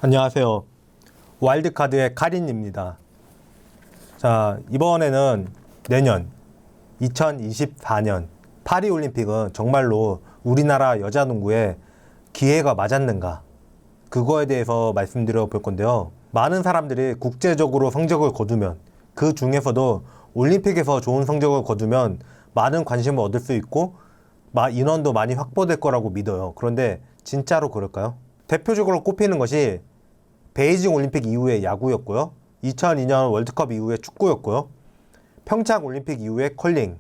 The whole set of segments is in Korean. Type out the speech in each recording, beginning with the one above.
안녕하세요. 와일드카드의 카린입니다. 자, 이번에는 내년 2024년 파리올림픽은 정말로 우리나라 여자농구에 기회가 맞았는가? 그거에 대해서 말씀드려 볼 건데요. 많은 사람들이 국제적으로 성적을 거두면, 그 중에서도 올림픽에서 좋은 성적을 거두면 많은 관심을 얻을 수 있고 인원도 많이 확보될 거라고 믿어요. 그런데 진짜로 그럴까요? 대표적으로 꼽히는 것이 베이징 올림픽 이후의 야구였고요. 2002년 월드컵 이후의 축구였고요. 평창 올림픽 이후의 컬링,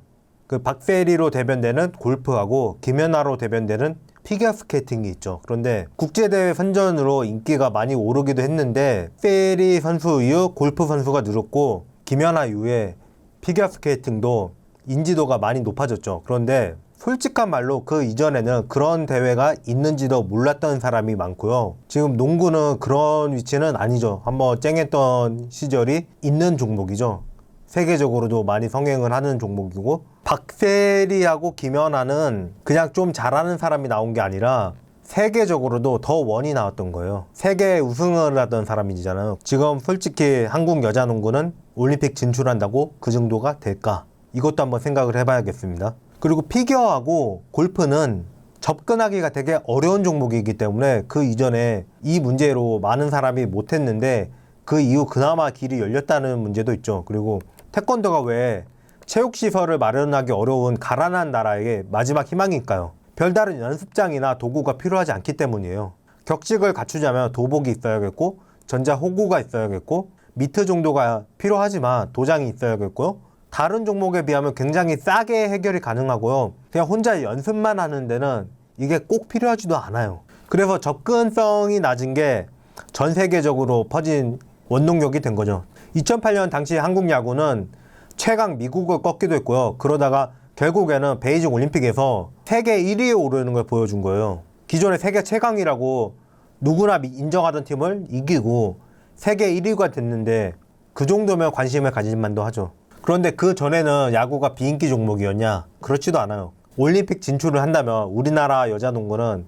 그 박세리로 대변되는 골프하고 김연아로 대변되는 피겨스케이팅이 있죠. 그런데 국제대회 선전으로 인기가 많이 오르기도 했는데 세리 선수 이후 골프 선수가 늘었고 김연아 이후에 피겨스케이팅도 인지도가 많이 높아졌죠. 그런데 솔직한 말로 그 이전에는 그런 대회가 있는지도 몰랐던 사람이 많고요. 지금 농구는 그런 위치는 아니죠. 한번 쨍했던 시절이 있는 종목이죠. 세계적으로도 많이 성행을 하는 종목이고, 박세리하고 김연아는 그냥 좀 잘하는 사람이 나온 게 아니라 세계적으로도 더 원이 나왔던 거예요. 세계 우승을 하던 사람이잖아요. 지금 솔직히 한국 여자농구는 올림픽 진출한다고 그 정도가 될까? 이것도 한번 생각을 해봐야겠습니다. 그리고 피겨하고 골프는 접근하기가 되게 어려운 종목이기 때문에 그 이전에 이 문제로 많은 사람이 못했는데 그 이후 그나마 길이 열렸다는 문제도 있죠. 그리고 태권도가 왜 체육시설을 마련하기 어려운 가난한 나라의 마지막 희망일까요? 별다른 연습장이나 도구가 필요하지 않기 때문이에요. 격식을 갖추자면 도복이 있어야겠고, 전자호구가 있어야겠고, 미트 정도가 필요하지만 도장이 있어야겠고요. 다른 종목에 비하면 굉장히 싸게 해결이 가능하고요. 그냥 혼자 연습만 하는 데는 이게 꼭 필요하지도 않아요. 그래서 접근성이 낮은 게 전 세계적으로 퍼진 원동력이 된 거죠. 2008년 당시 한국 야구는 최강 미국을 꺾기도 했고요. 그러다가 결국에는 베이징 올림픽에서 세계 1위에 오르는 걸 보여준 거예요. 기존의 세계 최강이라고 누구나 인정하던 팀을 이기고 세계 1위가 됐는데 그 정도면 관심을 가질 만도 하죠. 그런데 그 전에는 야구가 비인기 종목이었냐? 그렇지도 않아요. 올림픽 진출을 한다면 우리나라 여자농구는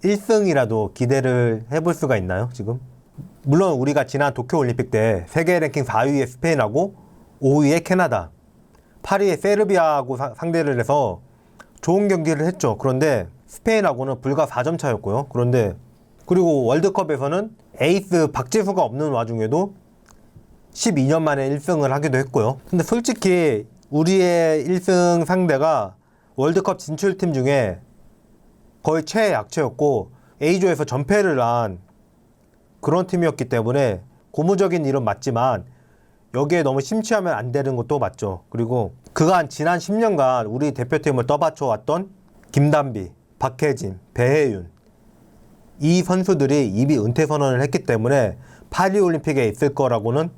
1승이라도 기대를 해볼 수가 있나요, 지금? 물론 우리가 지난 도쿄올림픽 때 세계 랭킹 4위의 스페인하고 5위의 캐나다, 8위의 세르비아하고 상대를 해서 좋은 경기를 했죠. 그런데 스페인하고는 불과 4점 차였고요. 그리고 월드컵에서는 에이스 박지수가 없는 와중에도 12년 만에 1승을 하기도 했고요. 근데 솔직히 우리의 1승 상대가 월드컵 진출팀 중에 거의 최약체였고 A조에서 전패를 한 그런 팀이었기 때문에 고무적인 이름 맞지만 여기에 너무 심취하면 안 되는 것도 맞죠. 그리고 그간 지난 10년간 우리 대표팀을 떠받쳐왔던 김단비, 박혜진, 배혜윤, 이 선수들이 이미 은퇴 선언을 했기 때문에 파리올림픽에 있을 거라고는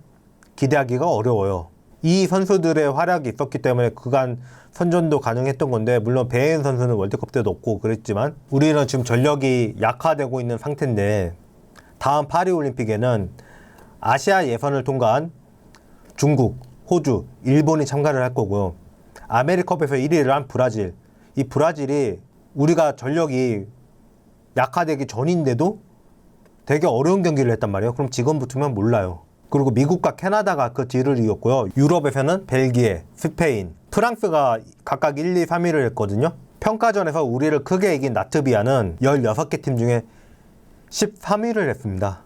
기대하기가 어려워요. 이 선수들의 활약이 있었기 때문에 그간 선전도 가능했던 건데, 물론 배혜인 선수는 월드컵 때도 없고 그랬지만 우리는 지금 전력이 약화되고 있는 상태인데, 다음 파리올림픽에는 아시아 예선을 통과한 중국, 호주, 일본이 참가를 할 거고요. 아메리컵에서 1위를 한 브라질, 이 브라질이 우리가 전력이 약화되기 전인데도 되게 어려운 경기를 했단 말이에요. 그럼 지금 붙으면 몰라요. 그리고 미국과 캐나다가 그 뒤를 이었고요. 유럽에서는 벨기에, 스페인, 프랑스가 각각 1, 2, 3위를 했거든요. 평가전에서 우리를 크게 이긴 라트비아는 16개 팀 중에 13위를 했습니다.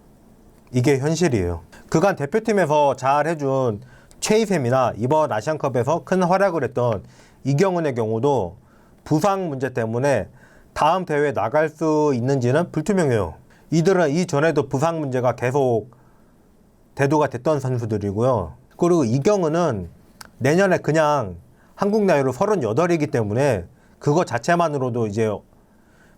이게 현실이에요. 그간 대표팀에서 잘 해준 최희샘이나 이번 아시안컵에서 큰 활약을 했던 이경은의 경우도 부상 문제 때문에 다음 대회에 나갈 수 있는지는 불투명해요. 이들은 이전에도 부상 문제가 계속 대두가 됐던 선수들이고요. 그리고 이경은은 내년에 그냥 한국 나이로 38이기 때문에 그거 자체만으로도 이제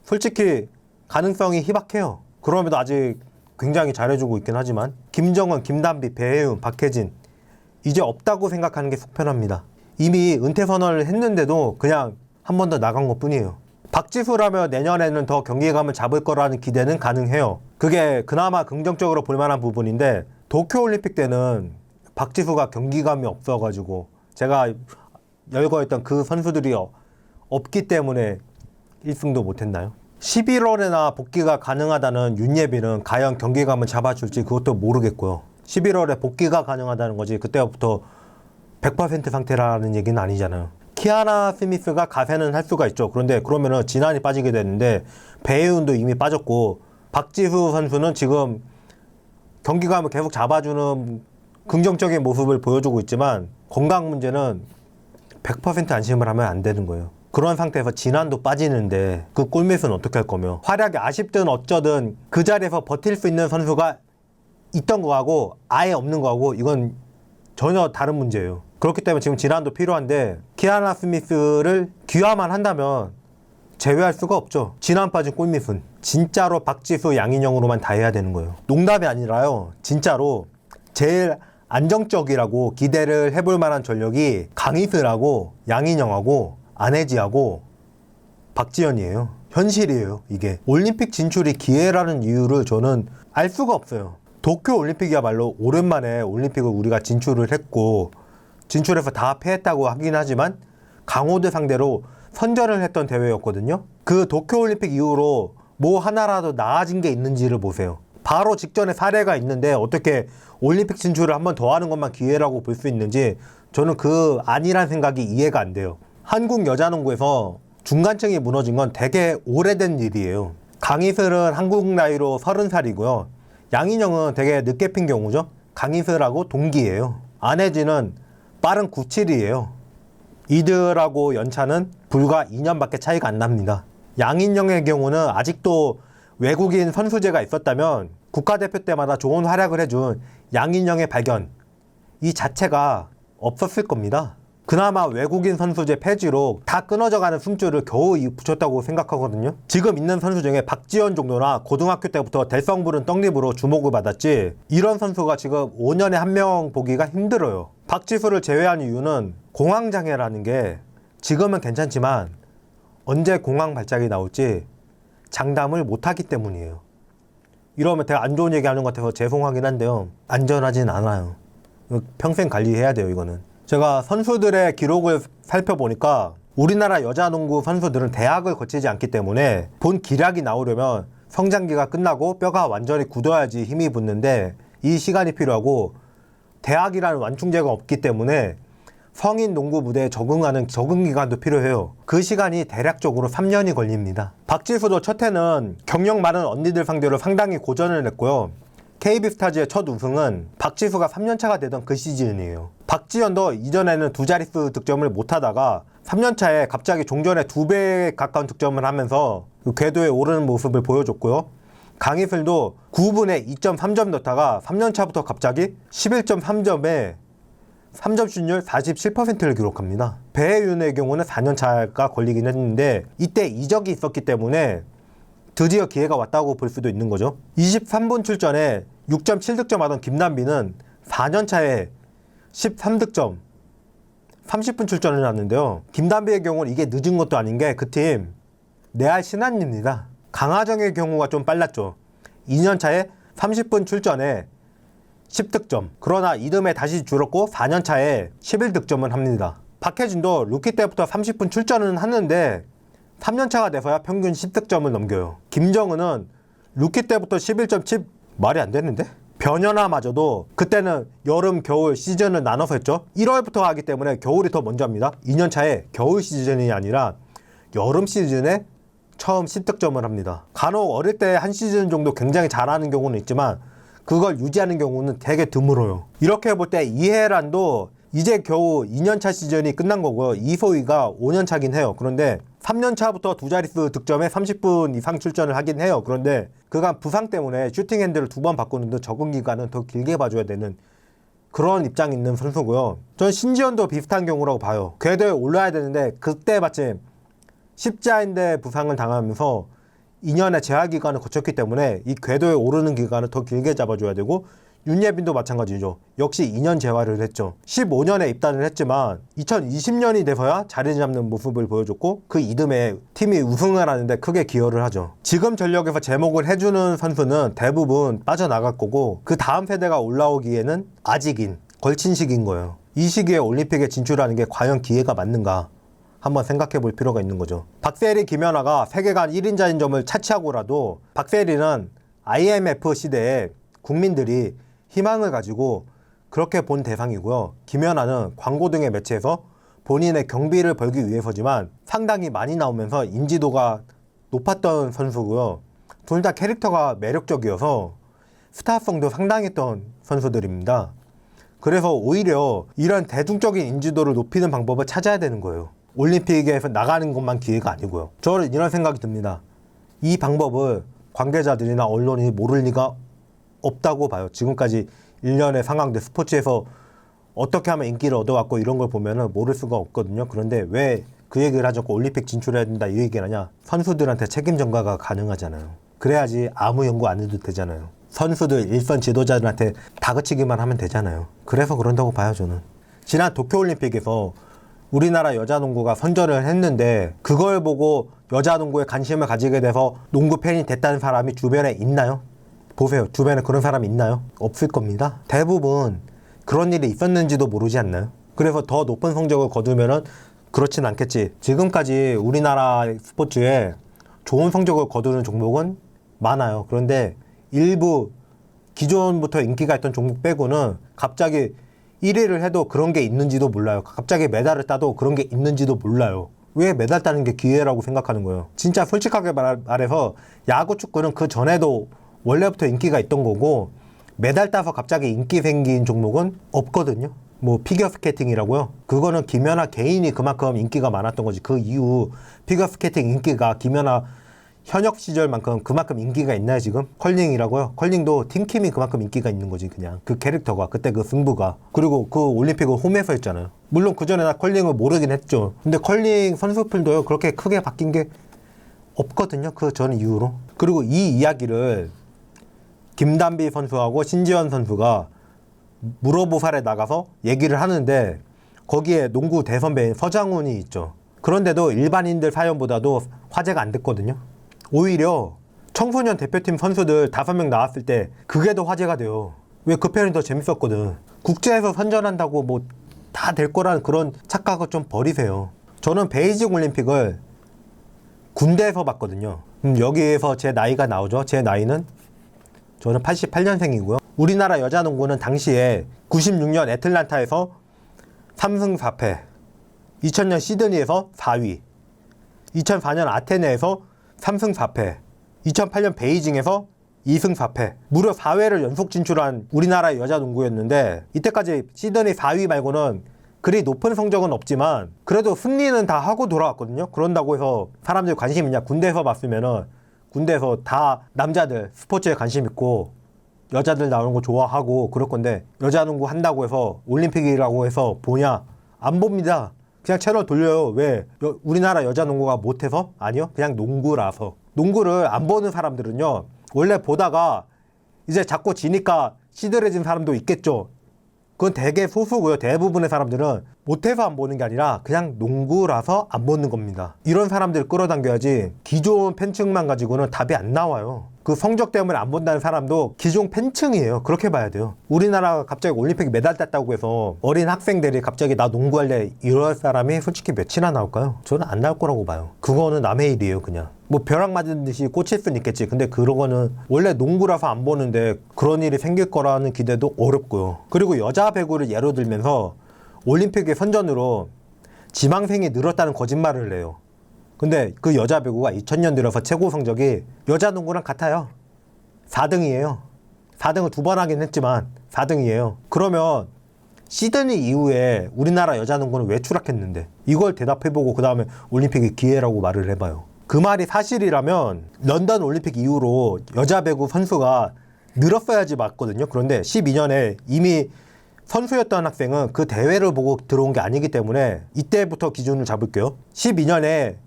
솔직히 가능성이 희박해요. 그럼에도 아직 굉장히 잘해주고 있긴 하지만 김정은, 김단비, 배혜윤, 박혜진 이제 없다고 생각하는 게 속편합니다. 이미 은퇴 선언을 했는데도 그냥 한 번 더 나간 것 뿐이에요. 박지수라면 내년에는 더 경기감을 잡을 거라는 기대는 가능해요. 그게 그나마 긍정적으로 볼만한 부분인데, 도쿄올림픽 때는 박지수가 경기감이 없어가지고 제가 열거했던 그 선수들이 없기 때문에 1승도 못했나요? 11월에나 복귀가 가능하다는 윤예빈은 과연 경기감을 잡아줄지 그것도 모르겠고요. 11월에 복귀가 가능하다는 거지 그때부터 100% 상태라는 얘기는 아니잖아요. 키아나 스미스가 가세는 할 수가 있죠. 그런데 그러면은 진안이 빠지게 되는데 배혜은도 이미 빠졌고 박지수 선수는 지금 경기감을 계속 잡아주는 긍정적인 모습을 보여주고 있지만 건강 문제는 100% 안심을 하면 안 되는 거예요. 그런 상태에서 진안도 빠지는데 그 골밑은 어떻게 할 거며 활약이 아쉽든 어쩌든 그 자리에서 버틸 수 있는 선수가 있던 거하고 아예 없는 거하고 이건 전혀 다른 문제예요. 그렇기 때문에 지금 진안도 필요한데 키아나 스미스를 귀화만 한다면 제외할 수가 없죠. 진안 빠진 골밑은 진짜로 박지수, 양인영으로만 다 해야 되는 거예요. 농담이 아니라요. 진짜로 제일 안정적이라고 기대를 해볼 만한 전력이 강희슬하고 양인영하고 안혜지하고 박지현이에요. 현실이에요. 이게 올림픽 진출이 기회라는 이유를 저는 알 수가 없어요. 도쿄 올림픽이야말로 오랜만에 올림픽을 우리가 진출을 했고 진출해서 다 패했다고 하긴 하지만 강호들 상대로 선전을 했던 대회였거든요. 그 도쿄올림픽 이후로 뭐 하나라도 나아진 게 있는지를 보세요. 바로 직전에 사례가 있는데 어떻게 올림픽 진출을 한 번 더 하는 것만 기회라고 볼 수 있는지 저는 그 아니란 생각이 이해가 안 돼요. 한국 여자농구에서 중간층이 무너진 건 되게 오래된 일이에요. 강희슬은 한국 나이로 30살이고요. 양인영은 되게 늦게 핀 경우죠. 강희슬하고 동기예요. 안혜지는 빠른 97이에요. 이들하고 연차는 불과 2년밖에 차이가 안 납니다. 양인영의 경우는 아직도 외국인 선수제가 있었다면 국가대표 때마다 좋은 활약을 해준 양인영의 발견 이 자체가 없었을 겁니다. 그나마 외국인 선수제 폐지로 다 끊어져가는 숨줄을 겨우 붙였다고 생각하거든요. 지금 있는 선수 중에 박지현 정도나 고등학교 때부터 대성 부른 떡잎으로 주목을 받았지 이런 선수가 지금 5년에 한 명 보기가 힘들어요. 박지수를 제외한 이유는 공황장애라는 게 지금은 괜찮지만 언제 공황 발작이 나올지 장담을 못하기 때문이에요. 이러면 되게 안 좋은 얘기 하는 것 같아서 죄송하긴 한데요. 안전하진 않아요. 평생 관리해야 돼요, 이거는. 제가 선수들의 기록을 살펴보니까 우리나라 여자농구 선수들은 대학을 거치지 않기 때문에 본 기량이 나오려면 성장기가 끝나고 뼈가 완전히 굳어야지 힘이 붙는데 이 시간이 필요하고 대학이라는 완충제가 없기 때문에 성인 농구 무대에 적응하는 적응기간도 필요해요. 그 시간이 대략적으로 3년이 걸립니다. 박지수도 첫 해는 경력 많은 언니들 상대로 상당히 고전을 했고요. KB스타즈의 첫 우승은 박지수가 3년차가 되던 그 시즌이에요. 박지현도 이전에는 두 자릿수 득점을 못하다가 3년차에 갑자기 종전의 2배에 가까운 득점을 하면서 그 궤도에 오르는 모습을 보여줬고요. 강희슬도 9분에 2.3점 넣다가 3년차부터 갑자기 11.3점에 3점 슛률 47%를 기록합니다. 배혜윤의 경우는 4년차가 걸리긴 했는데 이때 이적이 있었기 때문에 드디어 기회가 왔다고 볼 수도 있는 거죠. 23분 출전에 6.7득점 하던 김남비는 4년차에 13득점 30분 출전을 하는데요. 김남비의 경우는 이게 늦은 것도 아닌 게 그 팀 내알 신한입니다. 강하정의 경우가 좀 빨랐죠. 2년차에 30분 출전에 10득점. 그러나 이듬해 다시 줄었고 4년차에 11득점을 합니다. 박혜진도 루키 때부터 30분 출전은 하는데 3년차가 돼서야 평균 10득점을 넘겨요. 김정은은 루키 때부터 11.7 말이 안 되는데? 변현아마저도 그때는 여름, 겨울 시즌을 나눠서 했죠. 1월부터 하기 때문에 겨울이 더 먼저 합니다. 2년차에 겨울 시즌이 아니라 여름 시즌에 처음 10득점을 합니다. 간혹 어릴 때 한 시즌 정도 굉장히 잘하는 경우는 있지만 그걸 유지하는 경우는 되게 드물어요. 이렇게 볼 때 이혜란도 이제 겨우 2년차 시즌이 끝난 거고요. 이소희가 5년차긴 해요. 그런데 3년차부터 두 자릿수 득점에 30분 이상 출전을 하긴 해요. 그런데 그간 부상 때문에 슈팅 핸들을 2번 바꾸는 등 적응 기간은 더 길게 봐줘야 되는 그런 입장이 있는 선수고요. 전 신지현도 비슷한 경우라고 봐요. 궤도에 올라야 되는데 그때 마침 십자인대 부상을 당하면서 2년의 재활 기간을 거쳤기 때문에 이 궤도에 오르는 기간을 더 길게 잡아줘야 되고 윤예빈도 마찬가지죠. 역시 2년 재활을 했죠. 15년에 입단을 했지만 2020년이 돼서야 자리 잡는 모습을 보여줬고 그 이듬해 팀이 우승을 하는데 크게 기여를 하죠. 지금 전력에서 제목을 해주는 선수는 대부분 빠져나갈 거고 그 다음 세대가 올라오기에는 아직인 걸친 시기인 거예요. 이 시기에 올림픽에 진출하는 게 과연 기회가 맞는가 한번 생각해 볼 필요가 있는 거죠. 박세리, 김연아가 세계관 1인자인 점을 차치하고라도 박세리는 IMF 시대에 국민들이 희망을 가지고 그렇게 본 대상이고요. 김연아는 광고 등의 매체에서 본인의 경비를 벌기 위해서지만 상당히 많이 나오면서 인지도가 높았던 선수고요. 둘 다 캐릭터가 매력적이어서 스타성도 상당했던 선수들입니다. 그래서 오히려 이런 대중적인 인지도를 높이는 방법을 찾아야 되는 거예요. 올림픽에서 나가는 것만 기회가 아니고요. 저는 이런 생각이 듭니다. 이 방법을 관계자들이나 언론이 모를 리가 없다고 봐요. 지금까지 일련의 상황들, 스포츠에서 어떻게 하면 인기를 얻어왔고 이런 걸 보면은 모를 수가 없거든요. 그런데 왜 그 얘기를 하지 않고 올림픽 진출해야 된다 이 얘기를 하냐? 선수들한테 책임 전가가 가능하잖아요. 그래야지 아무 연구 안 해도 되잖아요. 선수들, 일선 지도자들한테 다그치기만 하면 되잖아요. 그래서 그런다고 봐요, 저는. 지난 도쿄올림픽에서 우리나라 여자농구가 선전을 했는데 그걸 보고 여자농구에 관심을 가지게 돼서 농구 팬이 됐다는 사람이 주변에 있나요? 보세요. 주변에 그런 사람이 있나요? 없을 겁니다. 대부분 그런 일이 있었는지도 모르지 않나요? 그래서 더 높은 성적을 거두면은 그렇진 않겠지. 지금까지 우리나라 스포츠에 좋은 성적을 거두는 종목은 많아요. 그런데 일부 기존부터 인기가 있던 종목 빼고는 갑자기 1위를 해도 그런 게 있는지도 몰라요. 갑자기 메달을 따도 그런 게 있는지도 몰라요. 왜 메달 따는 게 기회라고 생각하는 거예요? 진짜 솔직하게 말해서 야구, 축구는 그 전에도 원래부터 인기가 있던 거고 메달 따서 갑자기 인기 생긴 종목은 없거든요. 뭐 피겨스케이팅이라고요? 그거는 김연아 개인이 그만큼 인기가 많았던 거지. 그 이후 피겨스케이팅 인기가 김연아 현역 시절만큼 그만큼 인기가 있나요 지금? 컬링이라고요? 컬링도 팀킴이 그만큼 인기가 있는 거지. 그냥 그 캐릭터가, 그때 그 승부가. 그리고 그 올림픽을 홈에서 했잖아요. 물론 그전에 나 컬링을 모르긴 했죠. 근데 컬링 선수들도요 그렇게 크게 바뀐 게 없거든요. 그 전 이후로. 그리고 이 이야기를 김단비 선수하고 신지원 선수가 물어보살에 나가서 얘기를 하는데 거기에 농구 대선배인 서장훈이 있죠. 그런데도 일반인들 사연보다도 화제가 안 됐거든요. 오히려 청소년 대표팀 선수들 5명 나왔을 때 그게 더 화제가 돼요. 왜? 그 편이 더 재밌었거든. 국제에서 선전한다고 뭐 다 될 거라는 그런 착각을 좀 버리세요. 저는 베이징 올림픽을 군대에서 봤거든요. 여기에서 제 나이가 나오죠. 제 나이는 저는 88년생이고요. 우리나라 여자농구는 당시에 96년 애틀란타에서 3승 4패, 2000년 시드니에서 4위, 2004년 아테네에서 3승 4패, 2008년 베이징에서 2승 4패, 무려 4회를 연속 진출한 우리나라 여자농구였는데 이때까지 시드니 4위 말고는 그리 높은 성적은 없지만 그래도 승리는 다 하고 돌아왔거든요. 그런다고 해서 사람들이 관심 있냐? 군대에서 봤으면은 군대에서 다 남자들 스포츠에 관심 있고 여자들 나오는 거 좋아하고 그럴 건데 여자농구 한다고 해서 올림픽이라고 해서 보냐? 안 봅니다. 그냥 채널 돌려요. 왜? 우리나라 여자농구가 못해서? 아니요. 그냥 농구라서. 농구를 안 보는 사람들은요 원래 보다가 이제 자꾸 지니까 시들해진 사람도 있겠죠. 그건 되게 소수고요. 대부분의 사람들은 못해서 안 보는 게 아니라 그냥 농구라서 안 보는 겁니다. 이런 사람들 끌어당겨야지 기존 팬층만 가지고는 답이 안 나와요. 그 성적 때문에 안 본다는 사람도 기존 팬층이에요. 그렇게 봐야 돼요. 우리나라가 갑자기 올림픽 메달 땄다고 해서 어린 학생들이 갑자기 나 농구할래 이럴 사람이 솔직히 몇이나 나올까요? 저는 안 나올 거라고 봐요. 그거는 남의 일이에요. 그냥 뭐 벼락 맞은 듯이 꽂힐 수는 있겠지. 근데 그런 거는 원래 농구라서 안 보는데 그런 일이 생길 거라는 기대도 어렵고요. 그리고 여자 배구를 예로 들면서 올림픽의 선전으로 지망생이 늘었다는 거짓말을 해요. 근데 그 여자 배구가 2000년 들어서 최고 성적이 여자 농구랑 같아요. 4등이에요. 4등을 2번 하긴 했지만 4등이에요. 그러면 시드니 이후에 우리나라 여자 농구는 왜 추락했는데? 이걸 대답해보고 그 다음에 올림픽의 기회라고 말을 해봐요. 그 말이 사실이라면 런던 올림픽 이후로 여자 배구 선수가 늘었어야지 맞거든요. 그런데 12년에 이미 선수였던 학생은 그 대회를 보고 들어온 게 아니기 때문에 이때부터 기준을 잡을게요. 12년에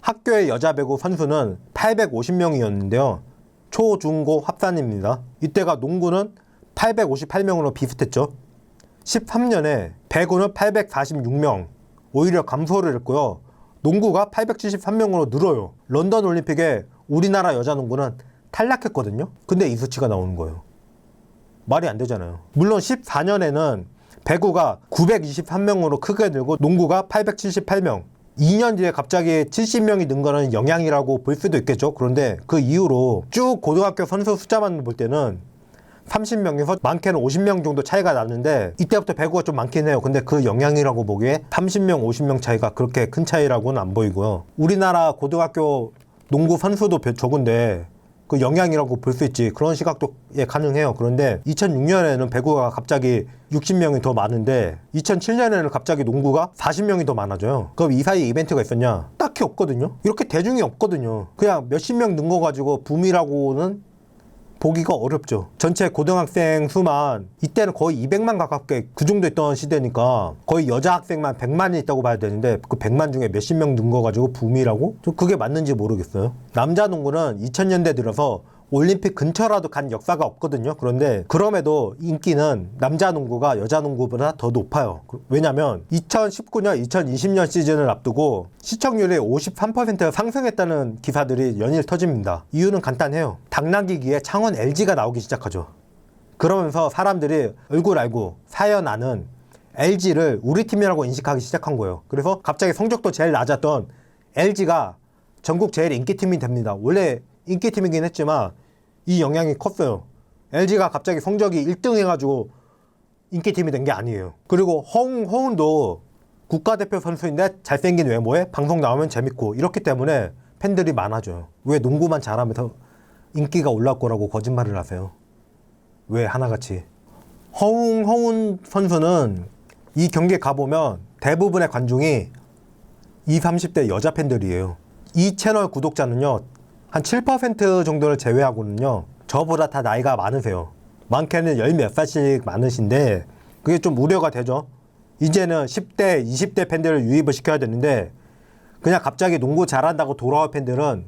학교의 여자 배구 선수는 850명이었는데요. 초, 중, 고 합산입니다. 이때가 농구는 858명으로 비슷했죠. 13년에 배구는 846명, 오히려 감소를 했고요. 농구가 873명으로 늘어요. 런던 올림픽에 우리나라 여자 농구는 탈락했거든요. 근데 이 수치가 나오는 거예요. 말이 안 되잖아요. 물론 14년에는 배구가 923명으로 크게 늘고 농구가 878명, 2년 뒤에 갑자기 70명이 는 거는 영향이라고 볼 수도 있겠죠. 그런데 그 이후로 쭉 고등학교 선수 숫자만 볼 때는 30명에서 많게는 50명 정도 차이가 나는데 이때부터 배구가 좀 많긴 해요. 근데 그 영향이라고 보기에 30명, 50명 차이가 그렇게 큰 차이라고는 안 보이고요. 우리나라 고등학교 농구 선수도 적은데 그 영향이라고 볼 수 있지. 그런 시각도 가능해요. 그런데 2006년에는 배구가 갑자기 60명이 더 많은데 2007년에는 갑자기 농구가 40명이 더 많아져요. 그럼 이 사이에 이벤트가 있었냐? 딱히 없거든요. 이렇게 대중이 없거든요. 그냥 몇십 명 는 거 가지고 붐이라고는 보기가 어렵죠. 전체 고등학생 수만 이때는 거의 200만 가깝게 그 정도 있던 시대니까 거의 여자 학생만 100만이 있다고 봐야 되는데 그 100만 중에 몇십 명 는 거 가지고 붐이라고? 좀 그게 맞는지 모르겠어요. 남자 농구는 2000년대 들어서 올림픽 근처라도 간 역사가 없거든요. 그런데 그럼에도 인기는 남자 농구가 여자 농구보다 더 높아요. 왜냐면 2019년, 2020년 시즌을 앞두고 시청률이 53% 상승했다는 기사들이 연일 터집니다. 이유는 간단해요. 당나귀기에 창원 LG가 나오기 시작하죠. 그러면서 사람들이 얼굴 알고 사연 아는 LG를 우리 팀이라고 인식하기 시작한 거예요. 그래서 갑자기 성적도 제일 낮았던 LG가 전국 제일 인기팀이 됩니다. 원래 인기팀이긴 했지만 이 영향이 컸어요. LG가 갑자기 성적이 1등 해가지고 인기팀이 된 게 아니에요. 그리고 허운도 국가대표 선수인데 잘생긴 외모에 방송 나오면 재밌고 이렇기 때문에 팬들이 많아져요. 왜 농구만 잘하면서 인기가 올라올 거라고 거짓말을 하세요? 왜 하나같이. 허운 선수는 이 경기에 가보면 대부분의 관중이 20, 30대 여자 팬들이에요. 이 채널 구독자는요 한 7% 정도를 제외하고는요 저보다 다 나이가 많으세요. 많게는 열 몇 살씩 많으신데 그게 좀 우려가 되죠. 이제는 10대, 20대 팬들을 유입을 시켜야 되는데 그냥 갑자기 농구 잘한다고 돌아올 팬들은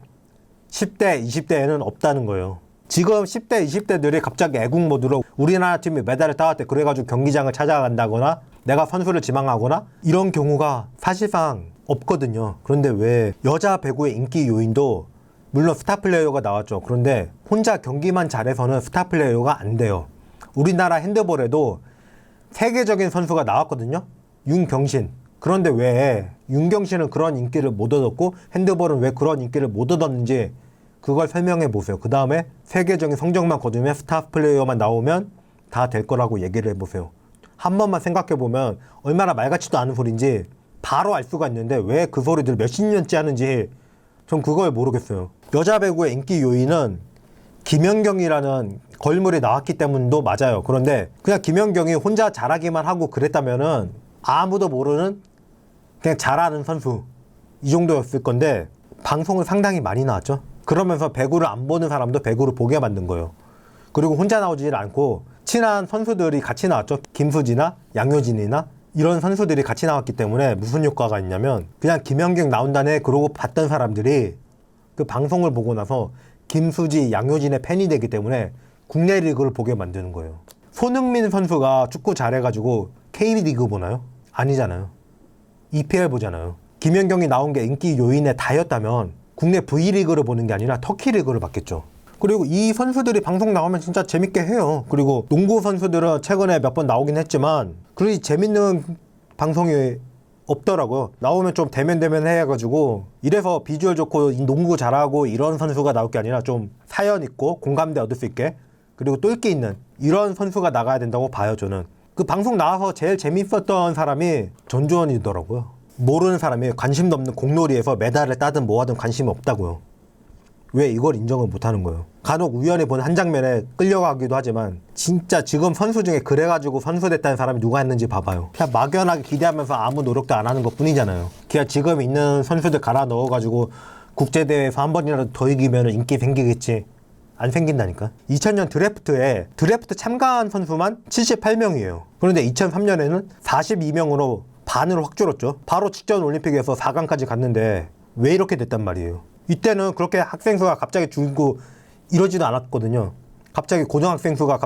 10대, 20대에는 없다는 거예요. 지금 10대, 20대들이 갑자기 애국 모드로 우리나라 팀이 메달을 따왔대 그래가지고 경기장을 찾아간다거나 내가 선수를 지망하거나 이런 경우가 사실상 없거든요. 그런데 왜 여자 배구의 인기 요인도 물론 스타 플레이어가 나왔죠. 그런데 혼자 경기만 잘해서는 스타 플레이어가 안 돼요. 우리나라 핸드볼에도 세계적인 선수가 나왔거든요. 윤경신. 그런데 왜 윤경신은 그런 인기를 못 얻었고 핸드볼은 왜 그런 인기를 못 얻었는지 그걸 설명해 보세요. 그 다음에 세계적인 성적만 거두면 스타 플레이어만 나오면 다 될 거라고 얘기를 해보세요. 한 번만 생각해 보면 얼마나 말 같지도 않은 소리인지 바로 알 수가 있는데 왜 그 소리들 몇십 년째 하는지 전 그걸 모르겠어요. 여자 배구의 인기 요인은 김연경이라는 걸물이 나왔기 때문도 맞아요. 그런데 그냥 김연경이 혼자 잘하기만 하고 그랬다면은 아무도 모르는 그냥 잘하는 선수 이 정도였을 건데 방송을 상당히 많이 나왔죠. 그러면서 배구를 안 보는 사람도 배구를 보게 만든 거예요. 그리고 혼자 나오지 않고 친한 선수들이 같이 나왔죠. 김수지나 양효진이나 이런 선수들이 같이 나왔기 때문에 무슨 효과가 있냐면 그냥 김연경 나온다네 그러고 봤던 사람들이 그 방송을 보고 나서 김수지, 양효진의 팬이 되기 때문에 국내 리그를 보게 만드는 거예요. 손흥민 선수가 축구 잘해가지고 K리그 보나요? 아니잖아요. EPL 보잖아요. 김연경이 나온 게 인기 요인에 다였다면 국내 V리그를 보는 게 아니라 터키 리그를 봤겠죠. 그리고 이 선수들이 방송 나오면 진짜 재밌게 해요. 그리고 농구 선수들은 최근에 몇 번 나오긴 했지만 그리 재밌는 방송이 없더라고요. 나오면 좀 대면대면 해가지고 이래서 비주얼 좋고 농구 잘하고 이런 선수가 나올 게 아니라 좀 사연 있고 공감대 얻을 수 있게 그리고 똘끼 있는 이런 선수가 나가야 된다고 봐요. 저는 그 방송 나와서 제일 재밌었던 사람이 전주원이더라고요. 모르는 사람이 관심도 없는 공놀이에서 메달을 따든 뭐하든 관심이 없다고요. 왜 이걸 인정을 못하는 거예요? 간혹 우연히 본 한 장면에 끌려가기도 하지만 진짜 지금 선수 중에 그래가지고 선수 됐다는 사람이 누가 있는지 봐봐요. 그냥 막연하게 기대하면서 아무 노력도 안 하는 것 뿐이잖아요. 그냥 지금 있는 선수들 갈아 넣어가지고 국제대회에서 한 번이라도 더 이기면 인기 생기겠지. 안 생긴다니까. 2000년 드래프트 참가한 선수만 78명이에요. 그런데 2003년에는 42명으로 반으로 확 줄었죠. 바로 직전 올림픽에서 4강까지 갔는데 왜 이렇게 됐단 말이에요. 이때는 그렇게 학생 수가 갑자기 줄고 이러지도 않았거든요. 갑자기 고등학생 수가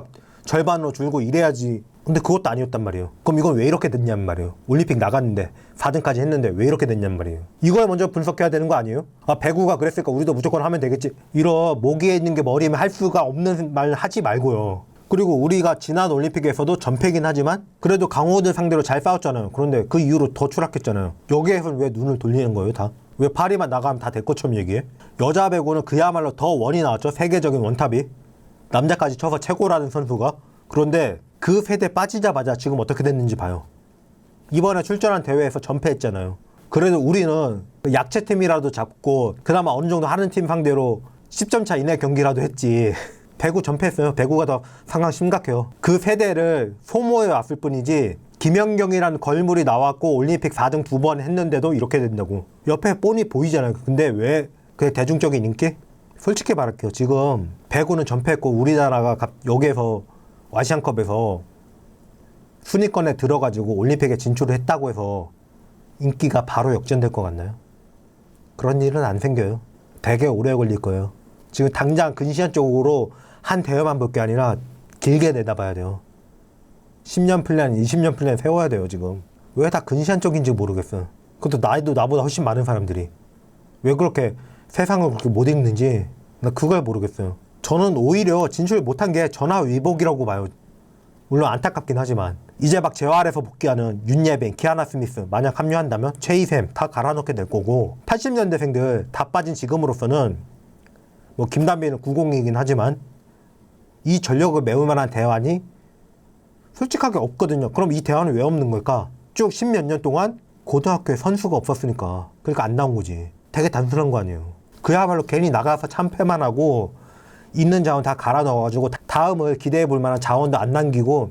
절반으로 줄고 이래야지. 근데 그것도 아니었단 말이에요. 그럼 이건 왜 이렇게 됐냔 말이에요. 올림픽 나갔는데 4등까지 했는데 왜 이렇게 됐냔 말이에요. 이걸 먼저 분석해야 되는 거 아니에요? 아, 배구가 그랬으니까 우리도 무조건 하면 되겠지. 이런 모기에 있는 게 머리에 할 수가 없는 말 하지 말고요. 그리고 우리가 지난 올림픽에서도 전패긴 하지만 그래도 강호들 상대로 잘 싸웠잖아요. 그런데 그 이후로 더 추락했잖아요. 여기에서는 왜 눈을 돌리는 거예요, 다? 왜 파리만 나가면 다 될 것처럼 얘기해? 여자 배구는 그야말로 더 원이 나왔죠. 세계적인 원탑이. 남자까지 쳐서 최고라는 선수가. 그런데 그 세대 빠지자마자 지금 어떻게 됐는지 봐요. 이번에 출전한 대회에서 전패했잖아요. 그래도 우리는 약체팀이라도 잡고 그나마 어느 정도 하는 팀 상대로 10점 차 이내 경기라도 했지. 배구 전패했어요. 배구가 더 상황 심각해요. 그 세대를 소모해 왔을 뿐이지 김연경이라는 걸물이 나왔고 올림픽 4등 2번 했는데도 이렇게 된다고. 옆에 뻔히 보이잖아요. 근데 왜 그게 대중적인 인기? 솔직히 말할게요. 지금 배구는 전패했고 우리나라가 여기에서 아시안컵에서 순위권에 들어가지고 올림픽에 진출을 했다고 해서 인기가 바로 역전될 것 같나요? 그런 일은 안 생겨요. 되게 오래 걸릴 거예요. 지금 당장 근시안적으로 한 대회만 볼 게 아니라 길게 내다봐야 돼요. 10년 플랜, 20년 플랜 세워야 돼요, 지금. 왜 다 근시안적인지 모르겠어요. 그것도 나이도 나보다 훨씬 많은 사람들이. 왜 그렇게 세상을 그렇게 못 읽는지 나 그걸 모르겠어요. 저는 오히려 진출 못한 게 전화위복이라고 봐요. 물론 안타깝긴 하지만 이제 막 재활에서 복귀하는 윤예빈, 키아나 스미스 만약 합류한다면 최희샘 다 갈아넣게 될 거고 80년대생들 다 빠진 지금으로서는 뭐 김단비는 90이긴 하지만 이 전력을 메울 만한 대안이 솔직하게 없거든요. 그럼 이 대안은 왜 없는 걸까? 쭉 10몇 년 동안 고등학교에 선수가 없었으니까. 그러니까 안 나온 거지. 되게 단순한 거 아니에요. 그야말로 괜히 나가서 참패만 하고 있는 자원 다 갈아 넣어가지고 다음을 기대해 볼 만한 자원도 안 남기고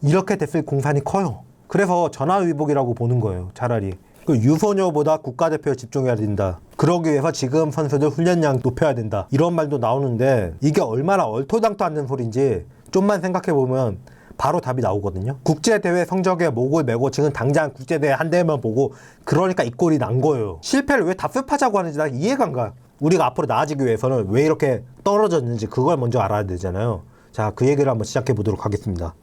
이렇게 됐을 공산이 커요. 그래서 전화위복이라고 보는 거예요. 차라리. 그 유소녀보다 국가대표에 집중해야 된다. 그러기 위해서 지금 선수들 훈련량 높여야 된다. 이런 말도 나오는데 이게 얼마나 얼토당토 않는 소리인지 좀만 생각해보면 바로 답이 나오거든요. 국제대회 성적에 목을 메고 지금 당장 국제대회 한 대만 보고 그러니까 이 꼴이 난 거예요. 실패를 왜 답습하자고 하는지 나 이해가 안 가. 우리가 앞으로 나아지기 위해서는 왜 이렇게 떨어졌는지 그걸 먼저 알아야 되잖아요. 자, 그 얘기를 한번 시작해 보도록 하겠습니다.